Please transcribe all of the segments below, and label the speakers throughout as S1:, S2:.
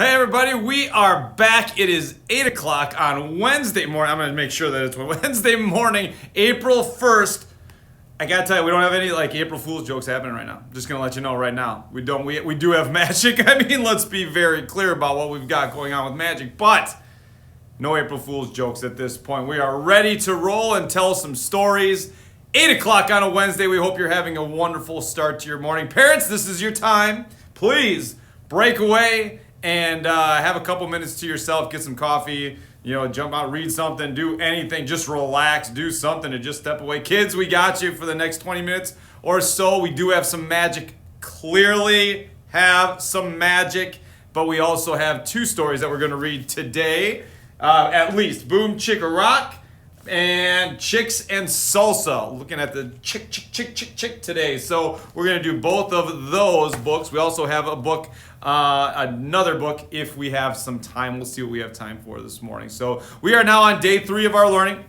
S1: Hey everybody, we are back. It is 8 o'clock on Wednesday morning. I'm going to make sure that it's Wednesday morning, April 1st. I got to tell you, we don't have any April Fool's jokes happening right now. I'm just going to let you know right now. We do have magic. I mean, let's be very clear about what we've got going on with magic, but no April Fool's jokes at this point. We are ready to roll and tell some stories. 8 o'clock on a Wednesday. We hope you're having a wonderful start to your morning. Parents, this is your time. Please break away and have a couple minutes to yourself. Get some coffee, jump out, read something, do anything. Just relax, do something, and just step away. Kids, we got you for the next 20 minutes or so. We do have some magic. Clearly have some magic. But we also have two stories that we're going to read today. At least. Boom, Chicka Rock. And Chicks and Salsa, looking at the chick today. So we're going to do both of those books. We also have a book, another book, if we have some time. We'll see what we have time for this morning. So we are now on day 3 of our learning,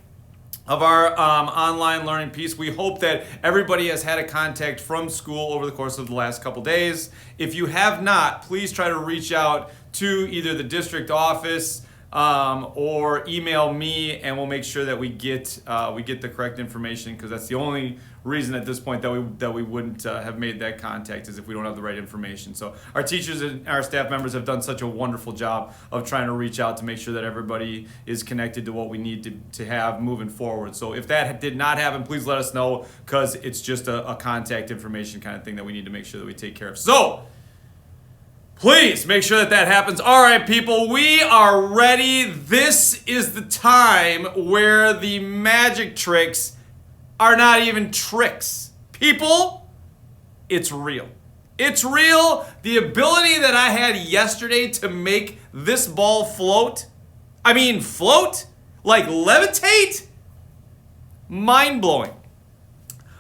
S1: of our online learning piece. We hope that everybody has had a contact from school over the course of the last couple days. If you have not, please try to reach out to either the district office or email me, and we'll make sure that we get the correct information, because that's the only reason at this point that we wouldn't have made that contact, is if we don't have the right information. So our teachers and our staff members have done such a wonderful job of trying to reach out to make sure that everybody is connected to what we need to have moving forward. So if that did not happen, please let us know, because it's just a contact information kind of thing that we need to make sure that we take care of. So please make sure that happens. All right, people, we are ready. This is the time where the magic tricks are not even tricks. People, it's real. It's real. The ability that I had yesterday to make this ball float, float, like levitate, mind-blowing.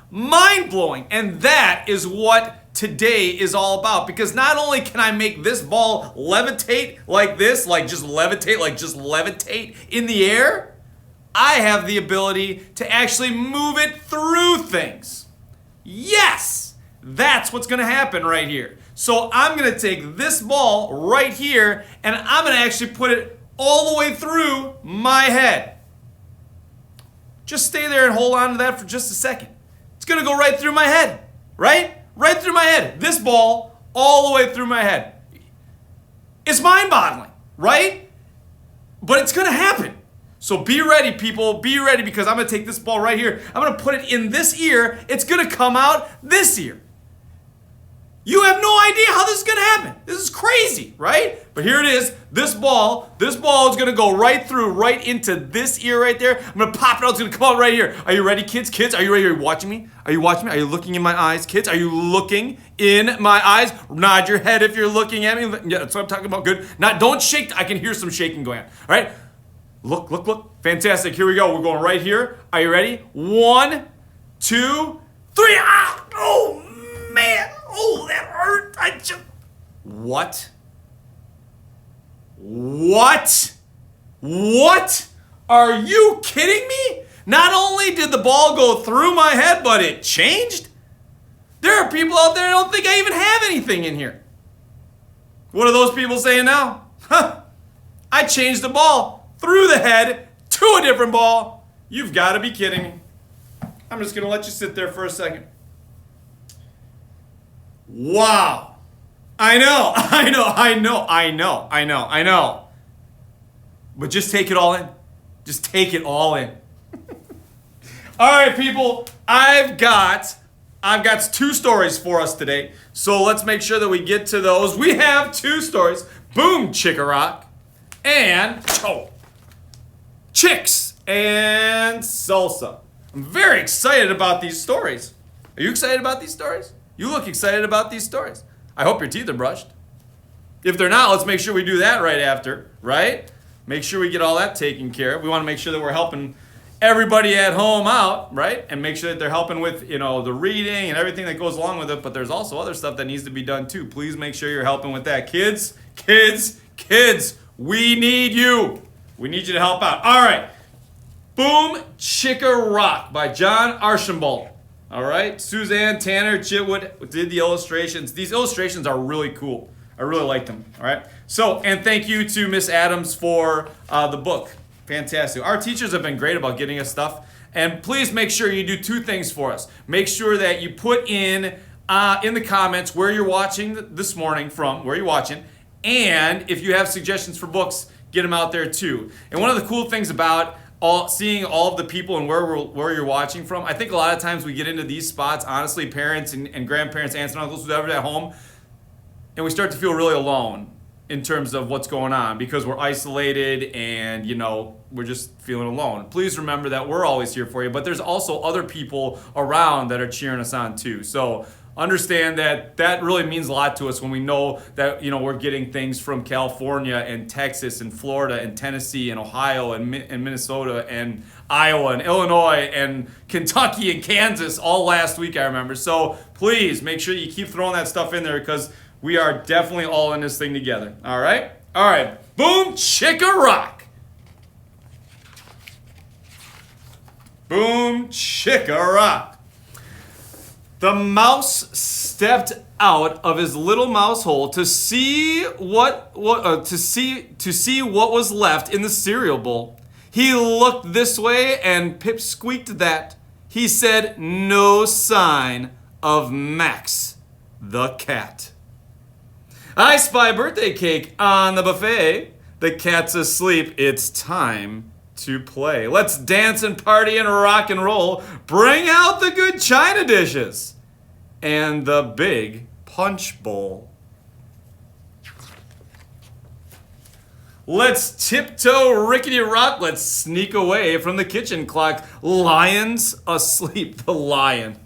S1: Mind-blowing. And that is what today is all about, because not only can I make this ball levitate like this, like just levitate in the air, I have the ability to actually move it through things. Yes, that's what's going to happen right here. So I'm going to take this ball right here, and I'm going to actually put it all the way through my head. Just stay there and hold on to that for just a second. It's going to go right through my head, right? Right through my head. This ball all the way through my head. It's mind-boggling, right? But it's going to happen. So be ready, people. Be ready, because I'm going to take this ball right here. I'm going to put it in this ear. It's going to come out this ear. You have no idea how this is going to happen. This is crazy, right? But here it is. This ball is going to go right through, right into this ear right there. I'm going to pop it out. It's going to come out right here. Are you ready, kids? Kids, are you ready? Are you watching me? Are you watching me? Are you looking in my eyes? Kids, are you looking in my eyes? Nod your head if you're looking at me. Yeah, that's what I'm talking about. Good. Now, don't shake. I can hear some shaking going on. All right? Look. Fantastic. Here we go. We're going right here. Are you ready? 1, 2, 3. Ah! Oh, man. Oh, that hurt. What? Are you kidding me? Not only did the ball go through my head, but it changed? There are people out there that don't think I even have anything in here. What are those people saying now? I changed the ball through the head to a different ball. You've got to be kidding me. I'm just going to let you sit there for a second. Wow. I know. But just take it all in. Just take it all in. All right, people. I've got 2 stories for us today. So let's make sure that we get to those. We have 2 stories. Boom, Chicka Rock. And Chicks and Salsa. I'm very excited about these stories. Are you excited about these stories? You look excited about these stories. I hope your teeth are brushed. If they're not, let's make sure we do that right after, right? Make sure we get all that taken care of. We want to make sure that we're helping everybody at home out, right? And make sure that they're helping with, the reading and everything that goes along with it. But there's also other stuff that needs to be done too. Please make sure you're helping with that. Kids, we need you. We need you to help out. All right. Boom Chicka Rock by John Archambault. All right. Suzanne Tanner Chitwood did the illustrations. These illustrations are really cool. I really liked them. All right. So, and thank you to Miss Adams for the book. Fantastic. Our teachers have been great about getting us stuff. And please make sure you do two things for us. Make sure that you put in the comments where you're watching this morning from, where you're watching. And if you have suggestions for books, get them out there too. And one of the cool things about seeing all of the people and where you're watching from, I think a lot of times we get into these spots, honestly, parents and grandparents, aunts and uncles, whoever at home, and we start to feel really alone in terms of what's going on because we're isolated and, we're just feeling alone. Please remember that we're always here for you, but there's also other people around that are cheering us on too. So understand that really means a lot to us when we know that, we're getting things from California and Texas and Florida and Tennessee and Ohio and Minnesota and Iowa and Illinois and Kentucky and Kansas all last week, I remember. So please make sure you keep throwing that stuff in there because we are definitely all in this thing together. All right? All right. Boom, chicka rock. Boom, chicka rock. The mouse stepped out of his little mouse hole to see what was left in the cereal bowl. He looked this way and Pip squeaked that. He said, "No sign of Max the cat." I spy birthday cake on the buffet. The cat's asleep. It's time to play. Let's dance and party and rock and roll. Bring out the good china dishes and the big punch bowl. Let's tiptoe rickety rock. Let's sneak away from the kitchen clock. Lion's asleep. The lion.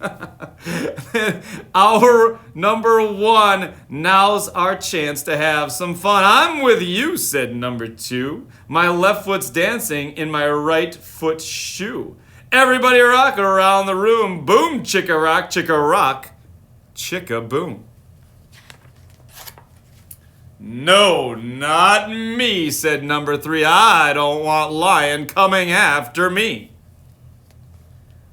S1: Our number one. Now's our chance to have some fun. I'm with you, said number two. My left foot's dancing in my right foot shoe. Everybody rock around the room. Boom, chicka rock, chicka boom. No, not me, said number three. I don't want lion coming after me.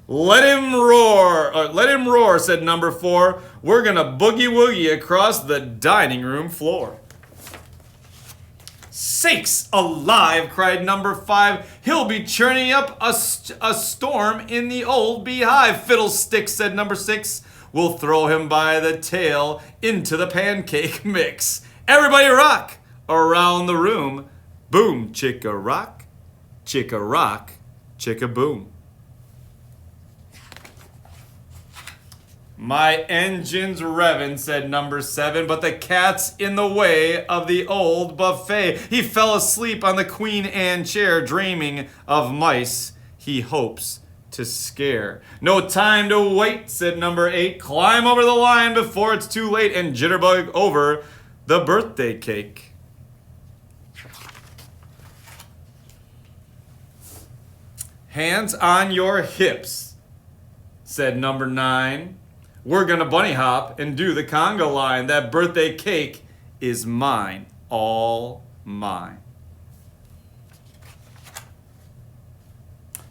S1: Let him roar, said number four. We're gonna boogie woogie across the dining room floor. Sakes alive, cried number five. He'll be churning up a storm in the old beehive. Fiddlesticks, said number six. We'll throw him by the tail into the pancake mix. Everybody rock around the room. Boom, chicka rock, chicka boom. My engine's revving, said number seven, but the cat's in the way of the old buffet. He fell asleep on the Queen Anne chair, dreaming of mice he hopes to scare. No time to wait, said number eight. Climb over the line before it's too late and jitterbug over the birthday cake. Hands on your hips, said number nine. We're gonna bunny hop and do the conga line. That birthday cake is mine, all mine.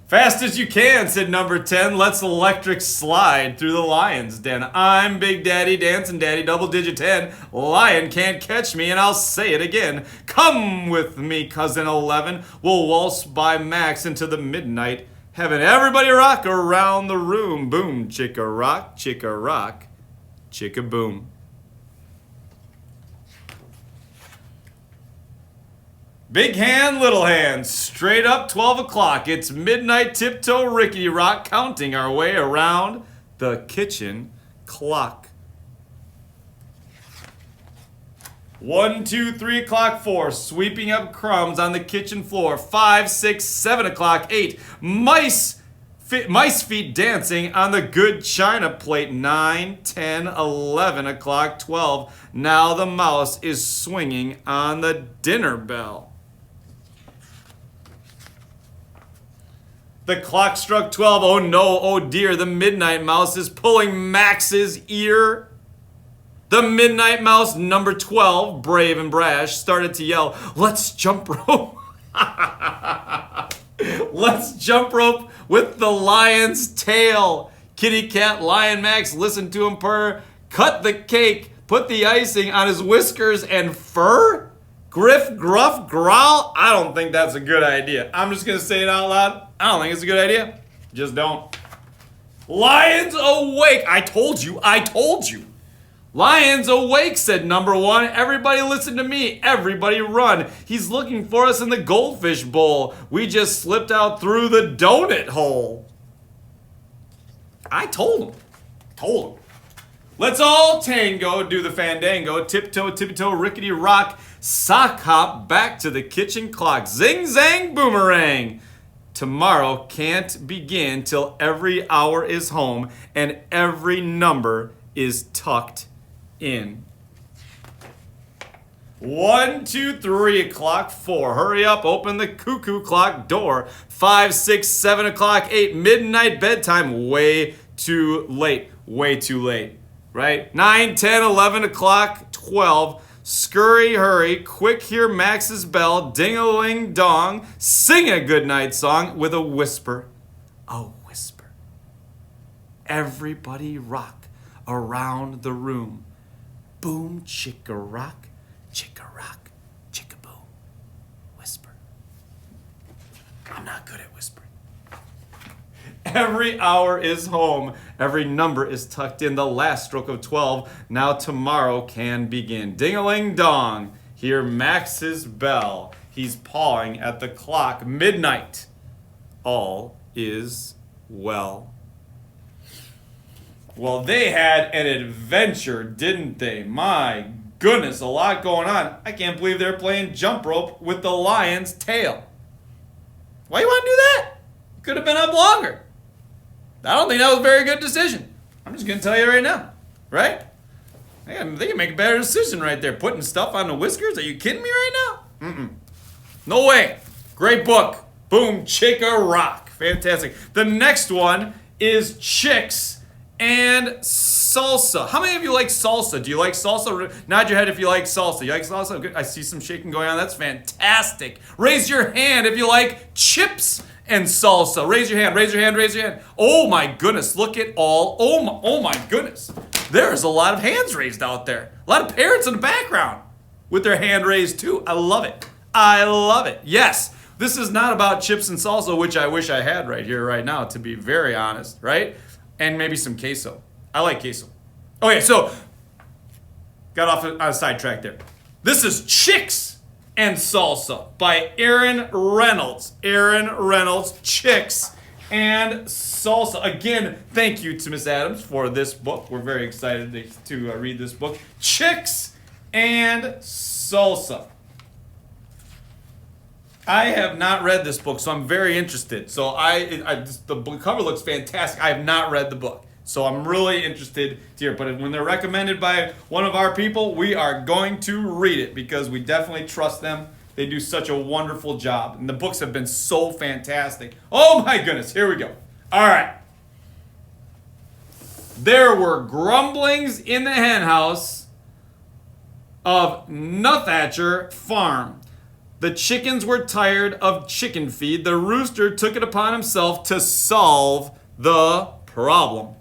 S1: Fast as you can, said number 10. Let's electric slide through the lion's den. I'm Big Daddy, Dancing Daddy, double digit 10. Lion can't catch me, and I'll say it again. Come with me, cousin 11. We'll waltz by Max into the midnight heaven. Everybody rock around the room. Boom, chicka rock, chicka boom. Big hand, little hand, straight up 12 o'clock. It's midnight tiptoe rickety rock, counting our way around the kitchen clock. 1, 2, 3 o'clock, 4, sweeping up crumbs on the kitchen floor. 5, 6, 7 o'clock, 8, mice feet dancing on the good china plate. 9, 10, 11 o'clock, 12. Now the mouse is swinging on the dinner bell. The clock struck 12. Oh no, oh dear, the midnight mouse is pulling Max's ear. The midnight mouse, number 12, brave and brash, started to yell, "Let's jump rope." Let's jump rope with the lion's tail. Kitty cat, lion Max, listen to him purr. Cut the cake, put the icing on his whiskers and fur? Griff, gruff, growl? I don't think that's a good idea. I'm just going to say it out loud. I don't think it's a good idea. Just don't. Lions awake. I told you. Lions awake, said number one. Everybody listen to me. Everybody run. He's looking for us in the goldfish bowl. We just slipped out through the donut hole. I told him. Let's all tango, do the fandango, tiptoe, tippy-toe, rickety rock, sock hop, back to the kitchen clock. Zing, zang, boomerang. Tomorrow can't begin till every hour is home and every number is tucked in. 1, 2, 3 o'clock, 4. Hurry up, open the cuckoo clock door. 5, 6, 7 o'clock, 8. Midnight bedtime. Way too late. Right? 9, 10, 11 o'clock, 12. Scurry, hurry, quick, hear Max's bell. Ding-a-ling dong. Sing a goodnight song with a whisper. A whisper. Everybody rock around the room. Boom, chicka-rock, chicka-rock, chicka-boom. Whisper. I'm not good at whispering. Every hour is home. Every number is tucked in. The last stroke of 12. Now tomorrow can begin. Ding-a-ling-dong. Hear Max's bell. He's pawing at the clock. Midnight. All is well. Well, they had an adventure, didn't they? My goodness, a lot going on. I can't believe they're playing jump rope with the lion's tail. Why you want to do that? Could have been up longer. I don't think that was a very good decision. I'm just going to tell you right now. Right? They can make a better decision right there. Putting stuff on the whiskers? Are you kidding me right now? No way. Great book. Boom, chicka rock. Fantastic. The next one is Chicks and Salsa. How many of you like salsa? Do you like salsa? Nod your head if you like salsa. You like salsa? Good. I see some shaking going on. That's fantastic. Raise your hand if you like chips and salsa. Raise your hand. Oh my goodness, look at all. Oh my goodness. There's a lot of hands raised out there. A lot of parents in the background with their hand raised too. I love it. Yes, this is not about chips and salsa, which I wish I had right here, right now, to be very honest, right? And maybe some queso. I like queso. Okay, so got off on a sidetrack there. This is Chicks and Salsa by Aaron Reynolds. Chicks and Salsa. Again, thank you to Miss Adams for this book. We're very excited to read this book. Chicks and Salsa. I have not read this book, so I'm very interested. So the cover looks fantastic. I have not read the book, so I'm really interested to hear. But when they're recommended by one of our people, we are going to read it because we definitely trust them. They do such a wonderful job, and the books have been so fantastic. Oh my goodness, here we go. All right. There were grumblings in the henhouse of Nuthatcher Farm. The chickens were tired of chicken feed. The rooster took it upon himself to solve the problem.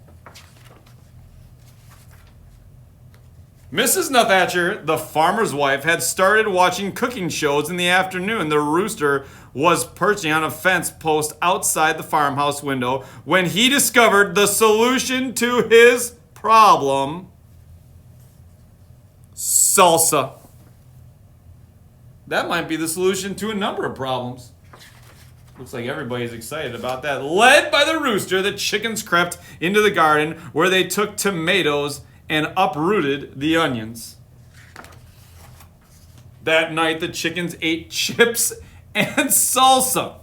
S1: Mrs. Nuthatcher, the farmer's wife, had started watching cooking shows in the afternoon. The rooster was perching on a fence post outside the farmhouse window when he discovered the solution to his problem: salsa. That might be the solution to a number of problems. Looks like everybody's excited about that. Led by the rooster, the chickens crept into the garden where they took tomatoes and uprooted the onions. That night, the chickens ate chips and salsa.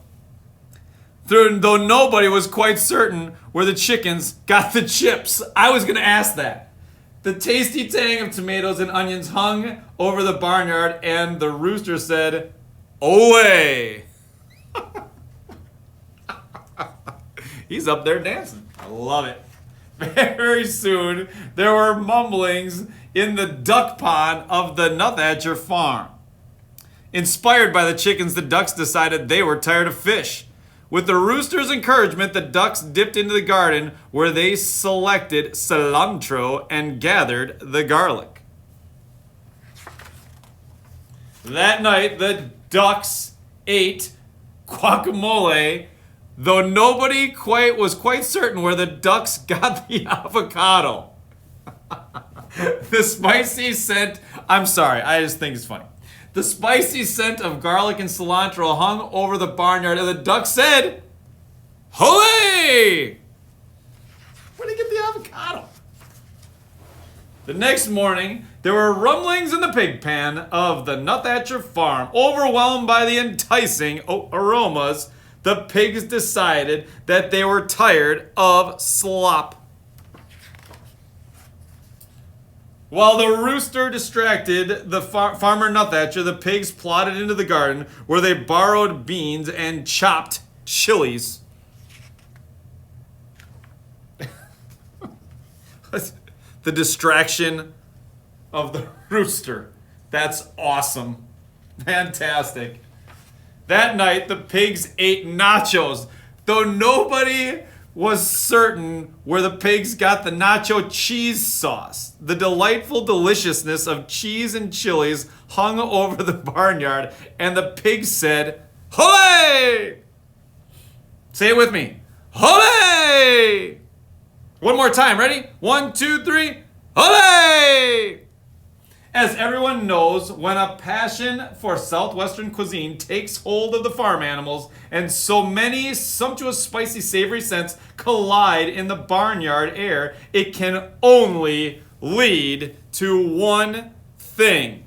S1: Though nobody was quite certain where the chickens got the chips. I was going to ask that. The tasty tang of tomatoes and onions hung over the barnyard, and the rooster said, "Ole!" He's up there dancing. I love it. Very soon, there were mumblings in the duck pond of the Nuthatcher farm. Inspired by the chickens, the ducks decided they were tired of fish. With the rooster's encouragement, the ducks dipped into the garden where they selected cilantro and gathered the garlic. That night, the ducks ate guacamole, though nobody was quite certain where the ducks got the avocado. The spicy scent, I'm sorry, I just think it's funny. The spicy scent of garlic and cilantro hung over the barnyard, and the duck said, "Hooray!" Where'd he get the avocado? The next morning, there were rumblings in the pig pen of the Nuthatcher farm. Overwhelmed by the enticing aromas, the pigs decided that they were tired of slop. While the rooster distracted the farmer Nuthatcher, the pigs plodded into the garden where they borrowed beans and chopped chilies. The distraction of the rooster. That's awesome. Fantastic. That night, the pigs ate nachos, though nobody was certain where the pigs got the nacho cheese sauce. The delightful deliciousness of cheese and chilies hung over the barnyard, and the pigs said, "Hooray!" Say it with me. Hooray! One more time, ready? 1, 2, 3, hooray! As everyone knows, when a passion for Southwestern cuisine takes hold of the farm animals, and so many sumptuous, spicy, savory scents collide in the barnyard air, it can only lead to one thing.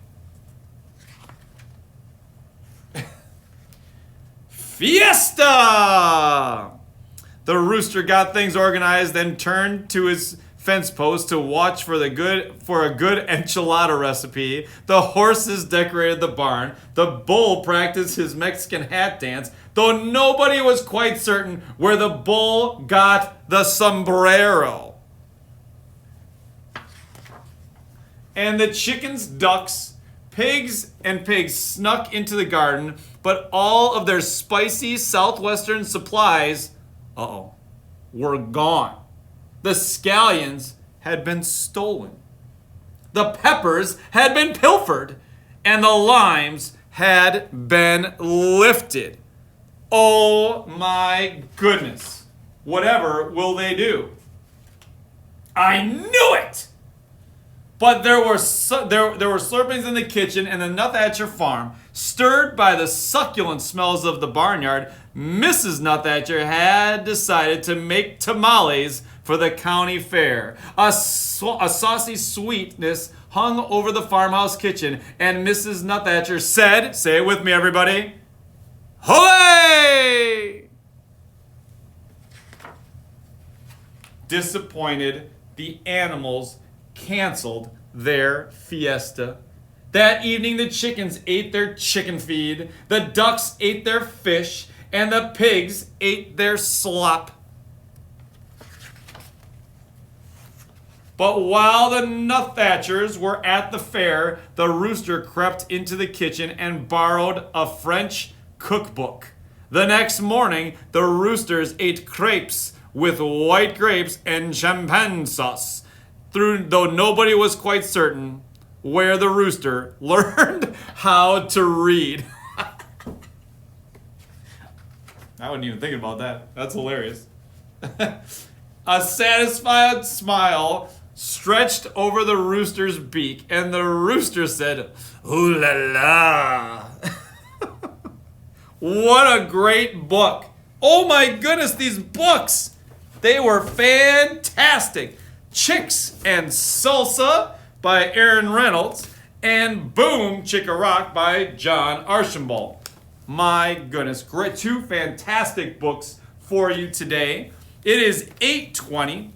S1: Fiesta! The rooster got things organized, then turned to his fence post to watch for a good enchilada recipe. The horses decorated the barn. The bull practiced his Mexican hat dance, though nobody was quite certain where the bull got the sombrero. And the chickens, ducks, pigs snuck into the garden, but all of their spicy Southwestern supplies were gone. The scallions had been stolen. The peppers had been pilfered. And the limes had been lifted. Oh my goodness. Whatever will they do? I knew it! But there were slurpings in the kitchen and the Nuthatcher farm. Stirred by the succulent smells of the barnyard, Mrs. Nuthatcher had decided to make tamales for the county fair. A saucy sweetness hung over the farmhouse kitchen, and Mrs. Nuthatcher said, say it with me everybody, "Hooray!" Disappointed, the animals canceled their fiesta. That evening, the chickens ate their chicken feed, the ducks ate their fish, and the pigs ate their slop. But while the Nuthatchers were at the fair, the rooster crept into the kitchen and borrowed a French cookbook. The next morning, the roosters ate crepes with white grapes and champagne sauce, though nobody was quite certain where the rooster learned how to read. I wasn't even thinking about that. That's hilarious. A satisfied smile stretched over the rooster's beak, and the rooster said, "Ooh la la." What a great book. Oh my goodness, these books. They were fantastic. Chicks and Salsa by Aaron Reynolds, and Boom Chicka Rock by John Archambault. My goodness, great, two fantastic books for you today. It is 8:20.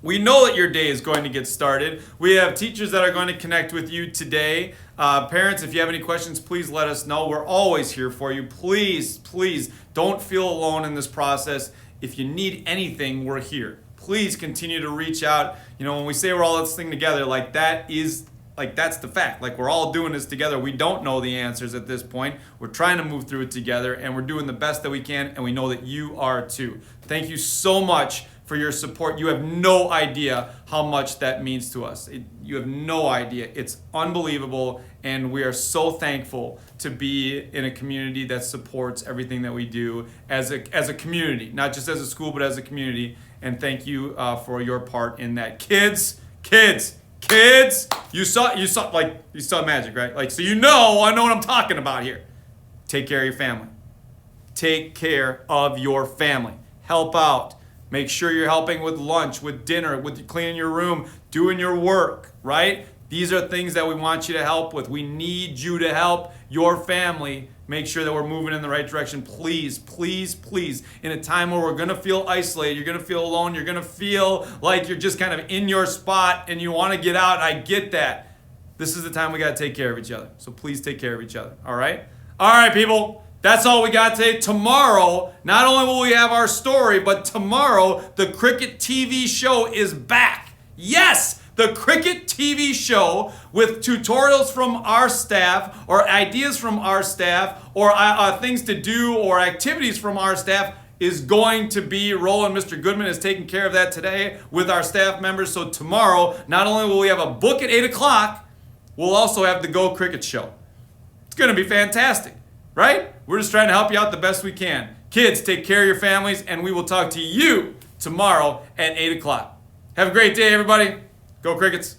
S1: We know that your day is going to get started. We have teachers that are going to connect with you today. Parents, if you have any questions, please let us know. We're always here for you. Please, please don't feel alone in this process. If you need anything, we're here. Please continue to reach out. You know, when we say we're all in this thing together, that's the fact. Like, we're all doing this together. We don't know the answers at this point. We're trying to move through it together, and we're doing the best that we can, and we know that you are too. Thank you so much for your support. You have no idea how much that means to us. You have no idea. It's unbelievable, and we are so thankful to be in a community that supports everything that we do as a community, not just as a school, but as a community. And thank you for your part in that. Kids, you saw magic, right? Like, so I know what I'm talking about here. Take care of your family. Take care of your family. Help out. Make sure you're helping with lunch, with dinner, with cleaning your room, doing your work, right? These are things that we want you to help with. We need you to help your family make sure that we're moving in the right direction. Please, please, please. In a time where we're going to feel isolated, you're going to feel alone, you're going to feel like you're just kind of in your spot and you want to get out. I get that. This is the time we got to take care of each other. So please take care of each other, all right? All right, people. That's all we got today. Tomorrow, not only will we have our story, but tomorrow the Cricket TV show is back. Yes, the Cricket TV show with tutorials from our staff or ideas from our staff or things to do or activities from our staff is going to be rolling. Mr. Goodman is taking care of that today with our staff members. So tomorrow, not only will we have a book at 8 o'clock, we'll also have the Go Cricket show. It's going to be fantastic, right? We're just trying to help you out the best we can. Kids, take care of your families, and we will talk to you tomorrow at 8 o'clock. Have a great day, everybody. Go Crickets.